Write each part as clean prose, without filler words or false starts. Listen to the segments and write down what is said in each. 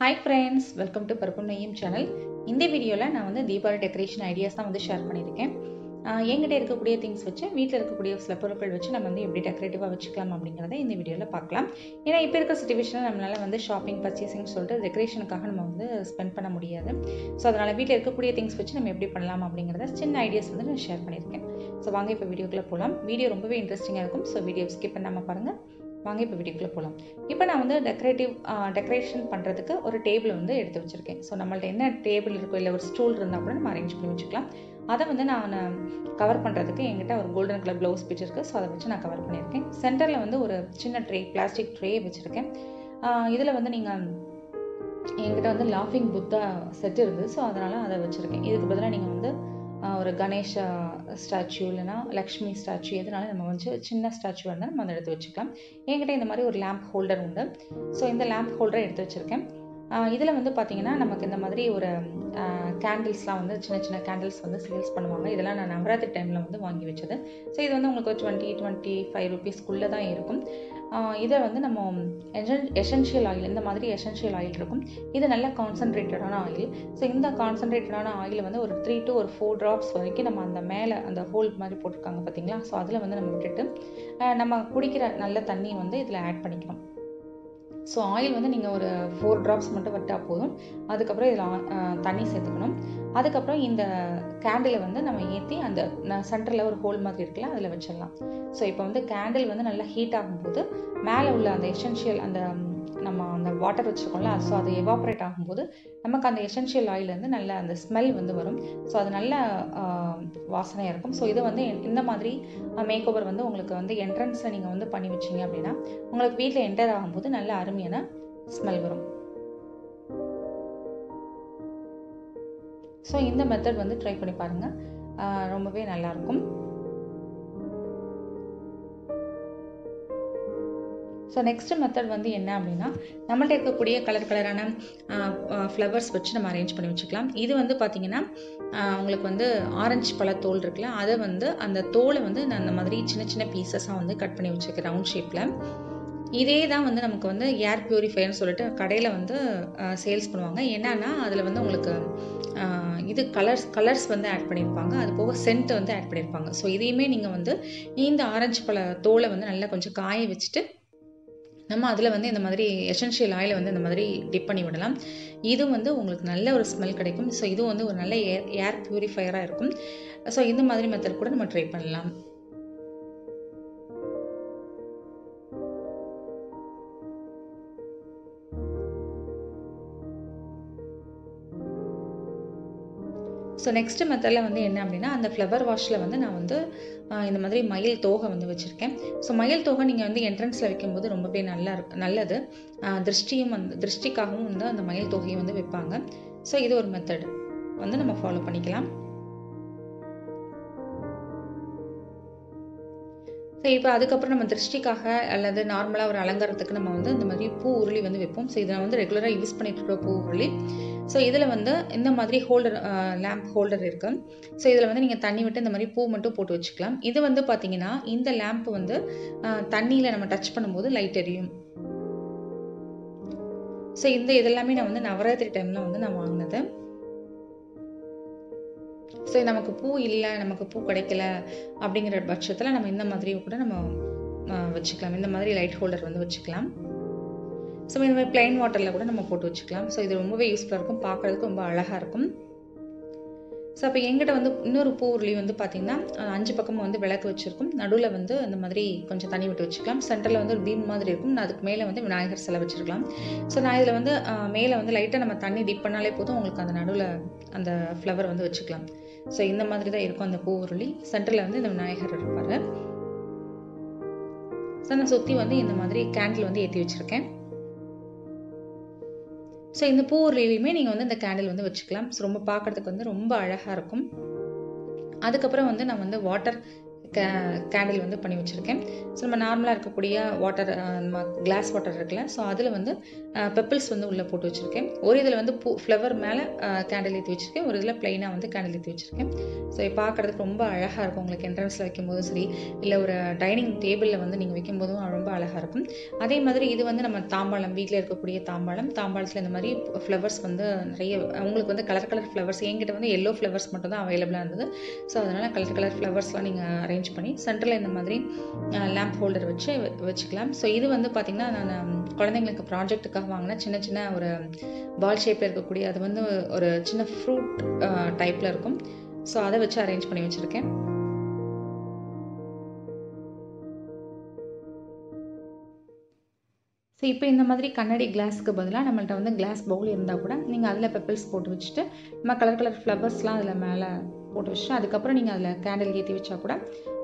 Hi friends, welcome to Parupam Nayim channel. இந்த வீடியோல நான் வந்து தீபாவளி டெக்கரேஷன் ஐடியாஸ் தான் வந்து ஷேர் பண்ணியிருக்கேன். என்கிட்ட இருக்கக்கூடிய திங்ஸ் வச்சு வீட்டில் இருக்கக்கூடிய சில பொருட்கள் வச்சு நம்ம வந்து எப்படி டெக்கரேட்டிவாக வச்சுக்கலாம் அப்படிங்கிறத இந்த வீடியோவில் பார்க்கலாம். ஏன்னா இப்போ இருக்க சிச்சுவேஷனில் நம்மளால வந்து ஷாப்பிங் பர்ச்சேசிங் சொல்லிட்டு டெக்கரேஷனுக்காக நம்ம வந்து ஸ்பெண்ட் பண்ண முடியாது. ஸோ அதனால் வீட்டில் இருக்கக்கூடிய திங்ஸ் வச்சு நம்ம எப்படி பண்ணலாம் அப்படிங்கிறத சின்ன ஐடியாஸ் வந்து நான் ஷேர் பண்ணியிருக்கேன். ஸோ வாங்க இப்போ வீடியோக்குள்ளே போகலாம். வீடியோ ரொம்பவே இன்ட்ரெஸ்டிங்காக இருக்கும். ஸோ வீடியோ ஸ்கிப் பண்ணாமல் பாருங்கள். வாங்க இப்போ வீடியோக்குள்ளே போகலாம். இப்போ நான் வந்து டெக்கரேஷன் பண்ணுறதுக்கு ஒரு டேபிள் வந்து எடுத்து வச்சுருக்கேன். ஸோ நம்மள்ட்ட என்ன டேபிள் இருக்கோ இல்லை ஒரு ஸ்டூல் இருந்தால் கூட நம்ம அரேஞ்ச் பண்ணி வச்சுக்கலாம். அதை வந்து நான் கவர் பண்ணுறதுக்கு என்கிட்ட ஒரு கோல்டன் கலர் ப்ளவுஸ் பீச் இருக்குது. ஸோ அதை வச்சு நான் கவர் பண்ணியிருக்கேன். சென்டரில் வந்து ஒரு சின்ன பிளாஸ்டிக் ட்ரே வச்சுருக்கேன். இதில் வந்து நீங்கள் என்கிட்ட வந்து லாஃபிங் புத்தா செட் இருக்குது. ஸோ அதனால் அதை வச்சுருக்கேன். இதுக்கு பதிலாக நீங்கள் வந்து ஒரு கணேஷா ஸ்டாச்சு இல்லைனா லக்ஷ்மி ஸ்டாச்சு எதுனாலும் நம்ம வந்து சின்ன ஸ்டாச்சு இருந்தால் நம்ம அதை எடுத்து வச்சுக்கலாம். என்கிட்ட இந்த மாதிரி ஒரு லேம்ப் ஹோல்டர் உண்டு. ஸோ இந்த லேம்ப் ஹோல்டரை எடுத்து வச்சுருக்கேன். இதில் வந்து பார்த்திங்கன்னா நமக்கு இந்த மாதிரி ஒரு கேண்டில்ஸ்லாம் வந்து சின்ன சின்ன கேண்டில்ஸ் வந்து சேல்ஸ் பண்ணுவாங்க. இதெல்லாம் நான் நவராத்திரி டைமில் வந்து வாங்கி வச்சது. ஸோ இது வந்து உங்களுக்கு 20-25 ரூபீஸ்க்குள்ளே தான் இருக்கும். இதை வந்து நம்ம எசென்ஷியல் ஆயில், இந்த மாதிரி எசென்ஷியல் ஆயில் இருக்கும். இது நல்ல கான்சன்ட்ரேட்டடான ஆயில். ஸோ இந்த கான்சன்ட்ரேட்டடான ஆயில் வந்து ஒரு 3 to 4 drops வரைக்கும் நம்ம அந்த மேலே அந்த ஹோல் மாதிரி போட்டிருக்காங்க பார்த்தீங்களா. ஸோ அதில் வந்து நம்ம விட்டுட்டு நம்ம குடிக்கிற நல்ல தண்ணி வந்து இதில் ஆட் பண்ணிக்கணும். ஸோ ஆயில் வந்து நீங்கள் ஒரு 4 drops மட்டும் விட்டால் போதும். அதுக்கப்புறம் இதில் தண்ணி சேர்த்துக்கணும். அதுக்கப்புறம் இந்த கேண்டிலை வந்து நம்ம ஏற்றி அந்த சென்டரில் ஒரு ஹோல் மாதிரி இருக்குல்ல அதில் வச்சிடலாம். ஸோ இப்போ வந்து கேண்டில் வந்து நல்லா ஹீட் ஆகும்போது மேலே உள்ள அந்த எசென்ஷியல் அந்த நம்ம அந்த வாட்டர் வச்சுருக்கோம்ல, ஸோ அது எவாப்ரேட் ஆகும்போது நமக்கு அந்த எசென்ஷியல் ஆயில் வந்து நல்ல அந்த ஸ்மெல் வந்து வரும். ஸோ அது நல்ல வாசனையாக இருக்கும். ஸோ இதை வந்து இந்த மாதிரி மேக் ஓவர் வந்து உங்களுக்கு வந்து என்ட்ரன்ஸில் நீங்கள் வந்து பண்ணி வச்சிங்க அப்படின்னா உங்களுக்கு வீட்டில் என்டர் ஆகும்போது நல்ல அருமையான ஸ்மெல் வரும். ஸோ இந்த மெத்தட் வந்து ட்ரை பண்ணி பாருங்கள். ரொம்பவே நல்லாயிருக்கும். ஸோ நெக்ஸ்ட் மெத்தட் வந்து என்ன அப்படின்னா, நம்மள்ட்ட இருக்கக்கூடிய கலரான ஃப்ளவர்ஸ் வச்சு நம்ம அரேஞ்ச் பண்ணி வச்சுக்கலாம். இது வந்து பார்த்திங்கன்னா உங்களுக்கு வந்து ஆரஞ்சு பழத்தோல் இருக்குல்ல, அதை வந்து அந்த தோலை வந்து நான் அந்த மாதிரி சின்ன சின்ன பீசஸாக வந்து கட் பண்ணி வச்சுருக்கேன் ரவுண்ட் ஷேப்பில். இதே தான் வந்து நமக்கு வந்து ஏர் பியூரிஃபையர்னு சொல்லிட்டு கடையில் வந்து சேல்ஸ் பண்ணுவாங்க. என்னன்னா அதில் வந்து உங்களுக்கு இது கலர்ஸ் வந்து ஆட் பண்ணியிருப்பாங்க. அது போக சென்ட் வந்து ஆட் பண்ணியிருப்பாங்க. ஸோ இதையுமே நீங்கள் வந்து இந்த ஆரஞ்சு பழ தோலை வந்து நல்லா கொஞ்சம் காய வச்சுட்டு நம்ம அதில் வந்து இந்த மாதிரி எசென்ஷியல் ஆயிலை வந்து இந்த மாதிரி டிப் பண்ணி விடலாம். இதுவும் வந்து உங்களுக்கு நல்ல ஒரு ஸ்மெல் கிடைக்கும். ஸோ இதுவும் வந்து ஒரு நல்ல ஏர் பியூரிஃபையராக இருக்கும். ஸோ இந்த மாதிரி மெத்தட் கூட நம்ம ட்ரை பண்ணலாம். ஸோ நெக்ஸ்ட் மெத்தடில் வந்து என்ன அப்படின்னா, அந்த ஃப்ளவர் வாஷில் வந்து நான் வந்து இந்த மாதிரி மயில் தோகை வந்து வச்சுருக்கேன். ஸோ மயில் தோகை நீங்கள் வந்து என்ட்ரன்ஸில் வைக்கும்போது ரொம்பவே நல்லது. திருஷ்டிக்காகவும் வந்து அந்த மயில் தோகையை வந்து வைப்பாங்க. ஸோ இது ஒரு மெத்தட் வந்து நம்ம ஃபாலோ பண்ணிக்கலாம். ஸோ இப்போ அதுக்கப்புறம் நம்ம திருஷ்டிக்காக அல்லது நார்மலாக ஒரு அலங்காரத்துக்கு நம்ம வந்து இந்த மாதிரி பூ உருளி வந்து வைப்போம். ஸோ இதை நான் வந்து ரெகுலராக யூஸ் பண்ணிட்டு இருக்கிற பூ உருளி. ஸோ இதில் வந்து இந்த மாதிரி லேம்ப் ஹோல்டர் இருக்குது. ஸோ இதில் வந்து நீங்கள் தண்ணி விட்டு இந்த மாதிரி பூ மட்டும் போட்டு வச்சுக்கலாம். இது வந்து பார்த்தீங்கன்னா இந்த லேம்ப் வந்து தண்ணியில் நம்ம டச் பண்ணும்போது லைட் எரியும். ஸோ இதெல்லாமே நான் வந்து நவராத்திரி டைமில் வந்து நான் வாங்கினது. ஸோ நமக்கு பூ இல்லை, நமக்கு பூ கிடைக்கல அப்படிங்கிற பட்சத்தில் நம்ம இந்த மாதிரி கூட நம்ம வச்சுக்கலாம். இந்த மாதிரி லைட் ஹோல்டர் வந்து வச்சுக்கலாம். ஸோ இந்த மாதிரி பிளைன் வாட்டரில் கூட நம்ம போட்டு வச்சுக்கலாம். ஸோ இது ரொம்பவே யூஸ்ஃபுல்லாக இருக்கும், பார்க்குறதுக்கு ரொம்ப அழகாக இருக்கும். ஸோ அப்போ எங்கிட்ட வந்து இன்னொரு பூ உருளி வந்து பார்த்திங்கன்னா 5 பக்கமும் வந்து விளக்கு வச்சுருக்கும். நடுவில் வந்து இந்த மாதிரி கொஞ்சம் தண்ணி விட்டு வச்சுக்கலாம். சென்டரில் வந்து ஒரு பீம் மாதிரி இருக்கும். அதுக்கு மேலே வந்து விநாயகர் சிலை வச்சுருக்கலாம். ஸோ நான் இதில் வந்து மேலே வந்து லைட்டாக நம்ம தண்ணி டிப் பண்ணாலே போதும், உங்களுக்கு அந்த நடுவில் அந்த ஃப்ளவர் வந்து வச்சுக்கலாம். ஸோ இந்த மாதிரி தான் இருக்கும் அந்த பூ உருளி. சென்டரில் வந்து இந்த விநாயகர் இருப்பார். ஸோ நான் சுற்றி வந்து இந்த மாதிரி கேண்டில் வந்து ஏற்றி வச்சுருக்கேன். ஸோ இந்த பூ உருளிலையுமே நீங்கள் வந்து இந்த கேண்டில் வந்து வச்சுக்கலாம். ஸோ ரொம்ப பார்க்குறதுக்கு வந்து ரொம்ப அழகாக இருக்கும். அதுக்கப்புறம் வந்து நான் வந்து வாட்டர் கேண்டில் வந்து பண்ணி வச்சுருக்கேன். ஸோ நம்ம நார்மலாக இருக்கக்கூடிய வாட்டர், நம்ம கிளாஸ் வாட்டர் இருக்குல்ல, ஸோ அதில் வந்து பெப்பிள்ஸ் வந்து உள்ளே போட்டு வச்சுருக்கேன். ஒரு இதில் வந்து ஃப்ளவர் மேலே கேண்டில் ஏற்றி வச்சுருக்கேன், ஒரு இதில் ப்ளைனாக வந்து கேண்டில் ஏற்றி வச்சுருக்கேன். ஸோ பார்க்குறதுக்கு ரொம்ப அழகாக இருக்கும். உங்களுக்கு என்ட்ரன்ஸில் வைக்கும்போதும் சரி, இல்லை ஒரு டைனிங் டேபிளில் வந்து நீங்கள் வைக்கும்போதும் ரொம்ப அழகாக இருக்கும். அதே மாதிரி இது வந்து நம்ம தாம்பாளம், வீட்டில் இருக்கக்கூடிய தாம்பாளத்தில் இந்த மாதிரி ஃப்ளவர்ஸ் வந்து நிறைய உங்களுக்கு வந்து கலர் கலர் ஃப்ளவர்ஸ், என்கிட்ட வந்து எல்லோ ஃப்ளவர்ஸ் மட்டும் தான் அவைலபிளாக இருந்தது. ஸோ அதனால் கலர் கலர் ஃப்ளவர்ஸ்லாம் நீங்கள் அரேஞ்ச் பண்ணி சென்டரில் இந்த மாதிரி லேம்ப் ஹோல்டர் வச்சுக்கலாம். ஸோ இது வந்து பார்த்திங்கன்னா நான் குழந்தைங்களுக்கு ப்ராஜெக்ட்டுக்காக வாங்கின சின்ன சின்ன ஒரு பால் ஷேப்பில் இருக்கக்கூடிய, அது வந்து ஒரு சின்ன ஃப்ரூட் டைப்பில் இருக்கும். ஸோ அதை வச்சு அரேஞ்ச் பண்ணி வச்சுருக்கேன். ஸோ இப்போ இந்த மாதிரி கண்ணாடி கிளாஸுக்கு பதிலாக நம்மள்ட்ட வந்து கிளாஸ் பவுல் இருந்தால் கூட நீங்கள் அதில் பெப்பிள்ஸ் போட்டு வச்சுட்டு நம்ம கலர் கலர் ஃப்ளவர்ஸ்லாம் அதில் மேலே போட்டு வச்சுட்டு அதுக்கப்புறம் நீங்கள் அதில் கேண்டில் ஏற்றி வச்சா கூட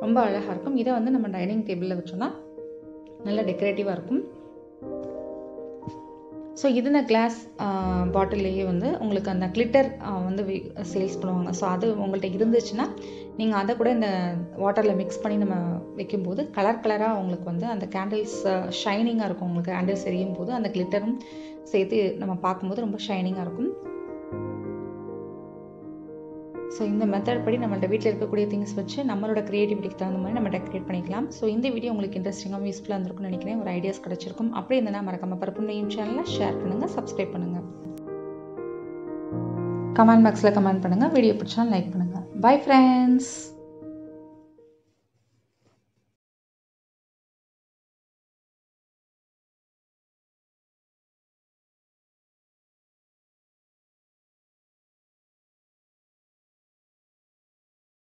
ரொம்ப அழகாக இருக்கும். இதை வந்து நம்ம டைனிங் டேபிளில் வச்சோம்னா நல்லா டெக்கரேட்டிவாக இருக்கும். ஸோ இது இந்த கிளாஸ் பாட்டில்லையே வந்து உங்களுக்கு அந்த கிளிட்டர் வந்து சேல்ஸ் பண்ணுவாங்க. ஸோ அது உங்கள்கிட்ட இருந்துச்சுன்னா நீங்கள் அதை கூட இந்த வாட்டரில் மிக்ஸ் பண்ணி நம்ம வைக்கும்போது கலர் கலராக உங்களுக்கு வந்து அந்த கேண்டில்ஸ் ஷைனிங்காக இருக்கும். உங்களுக்கு கேண்டில்ஸ் எரியும் போது அந்த கிளிட்டரும் சேர்த்து நம்ம பார்க்கும்போது ரொம்ப ஷைனிங்காக இருக்கும். ஸோ இந்த மெத்தட் படி நம்மள்ட்ட வீட்டில் இருக்கக்கூடிய திங்ஸ் வச்சு நம்மளோட க்ரியேட்டிவிட்டிக்கு தகுந்த மாதிரி நம்ம டெக்கரேட் பண்ணிக்கலாம். ஸோ இந்த வீடியோ உங்களுக்கு இன்ட்ரெஸ்டிங்காக யூஸ்ஃபுல்லாக இருந்திருக்கும்னு நினைக்கிறேன். ஒரு ஐடியாஸ் கிடச்சிருக்கும். அப்படி இருந்தால் மறக்காமல் பருப்புண்ணையும் சேனலை ஷேர் பண்ணுங்கள், சப்ஸ்கிரைப் பண்ணுங்கள், கமெண்ட் பாக்ஸில் கமெண்ட் பண்ணுங்கள், வீடியோ பிடிச்சா லைக் பண்ணுங்கள். Bye friends.